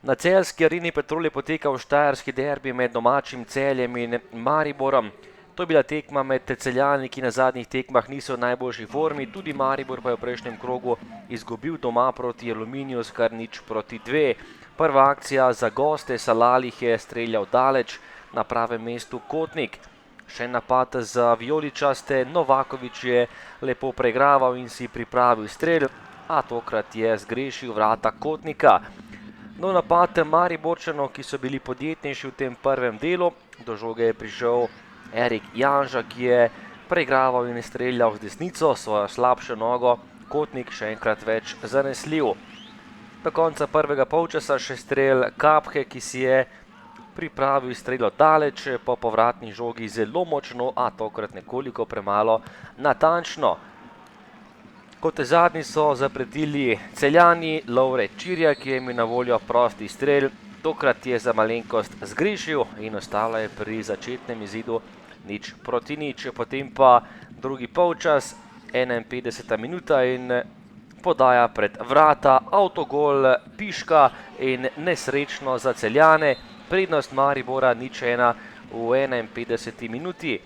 Na celjski Areni Petrol je potekal štajerski derbi med domačim Celjem in Mariborom. To je bila tekma med Celjani, ki na zadnjih tekmah niso v najboljši formi, tudi Maribor pa je v prejšnjem krogu izgubil doma proti Aluminiju s kar 0:2. Prva akcija za goste, Salalih je streljal daleč, na pravem mestu Kotnik. Še napad za vijoličaste, Novaković je lepo preigraval in si pripravil strel, a tokrat je zgrešil vrata Kotnika. No, napad Mariborčanov, ki so bili podjetnejši v tem prvem delu, do žoge je prišel Erik Janža, ki je preigraval in streljal z desnico, svojo slabšo nogo, Kotnik še enkrat več zanesljiv. Do konca prvega polčasa še strel Kaphe, ki si je pripravil strelo daleč, po povratni žogi zelo močno, a tokrat nekoliko premalo natančno. Kot zadnji so zapretili Celjani, Lovre Čirja, ki je imel na voljo prosti strel, tokrat je za malenkost zgrešil in ostalo je pri začetnem izidu 0:0. Potem pa drugi polčas, 51. minuta in podaja pred vrata, avtogol Piška in nesrečno za Celjane, prednost Maribora 0:1 v 51. minuti.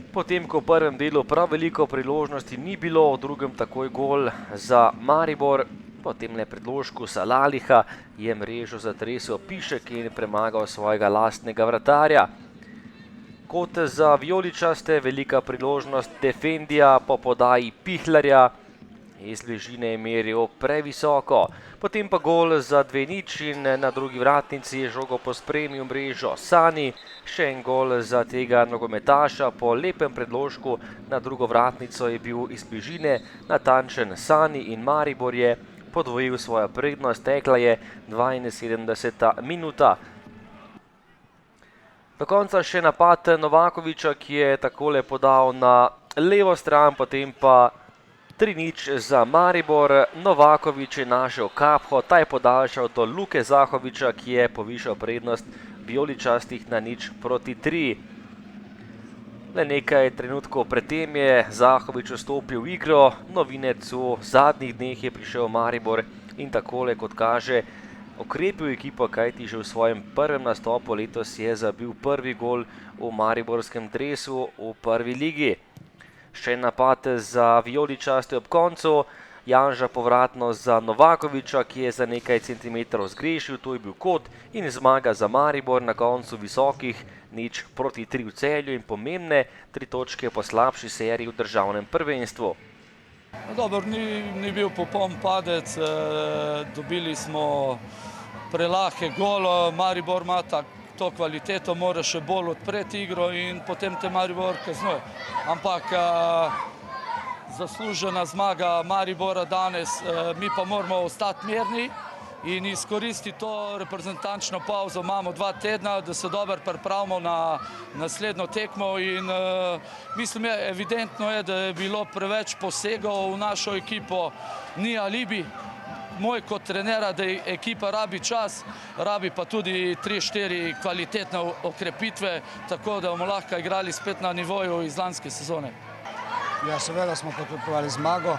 Potem, ko v prvem delu prav veliko priložnosti ni bilo, v drugem takoj gol za Maribor, potem le predložku Salaliha je mrežo zatresel Pišek in premagal svojega lastnega vratarja. Kot za vijoličaste velika priložnost Defendija po podaji Pihlarja, iz bližine je meril previsoko. Potem pa gol za 2:0 in na drugi vratnici je žogo pospremil mrežo Sani. Še en gol za tega nogometaša, po lepem predložku na drugo vratnico je bil iz bližine natančen Sani in Maribor je podvojil svojo prednost, tekla je 72. minuta. Do konca še napad Novakovića, ki je takole podal na levo stran, potem pa 3:0 za Maribor. Novaković je našel Kapho, ta je podaljšal do Luke Zahovića, ki je povišal prednost vijoličastih na 0:3. Le nekaj trenutkov predtem je Zahović vstopil v igro, novinec v zadnjih dneh je prišel v Maribor in takole, kot kaže, okrepil ekipo, kajti že v svojem prvem nastopu letos je zabil prvi gol v mariborskem dresu v prvi ligi. Še napad za vijoličaste ob koncu, Janža povratno za Novakovića, ki je za nekaj centimetrov zgrešil, to je bil kot, in zmaga za Maribor na koncu visokih 0:3 v Celju in pomembne 3 točke po slabši seriji v državnem prvenstvu. Dobro, ni bil popoln padec, dobili smo prelahke gol, Maribor ima to kvaliteto, mora še bolj odpreti igro in potem te Maribor kaznuje. Ampak zaslužena zmaga Maribora danes, mi pa moramo ostati mirni in izkoristiti to reprezentančno pauzo. Imamo 2 tedna, da se dobro pripravimo na naslednjo tekmo in mislim, evidentno je, da je bilo preveč posegov v našo ekipo, ni alibi moj kot trenera, da ekipa rabi čas, rabi pa tudi 3-4 kvalitetne okrepitve, tako da bomo lahko igrali spet na nivoju iz lanske sezone. Ja, seveda smo potrebovali zmago,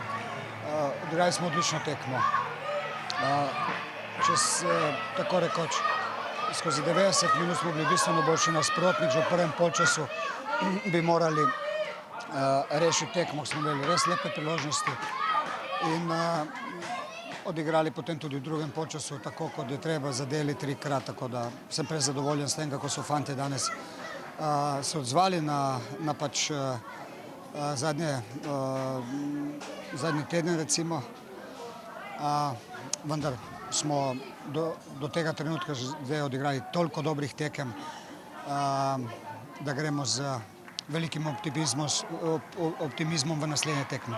odigrali smo odlično tekmo. Čez, tako rekoč, skozi 90 minut smo bili bistveno boljši nasprotnik, že v prvem polčasu bi morali rešiti tekmo, smo imeli res lepe priložnosti in odigrali potem tudi v drugem polčasu, tako kot je treba, zadeli 3-krat, tako da sem prezadovoljen s tem, kako so fante danes se odzvali na pač zadnji teden, recimo. Vendar smo do tega trenutka zdaj odigrali toliko dobrih tekem, da gremo z velikim optimizmom v naslednje tekme.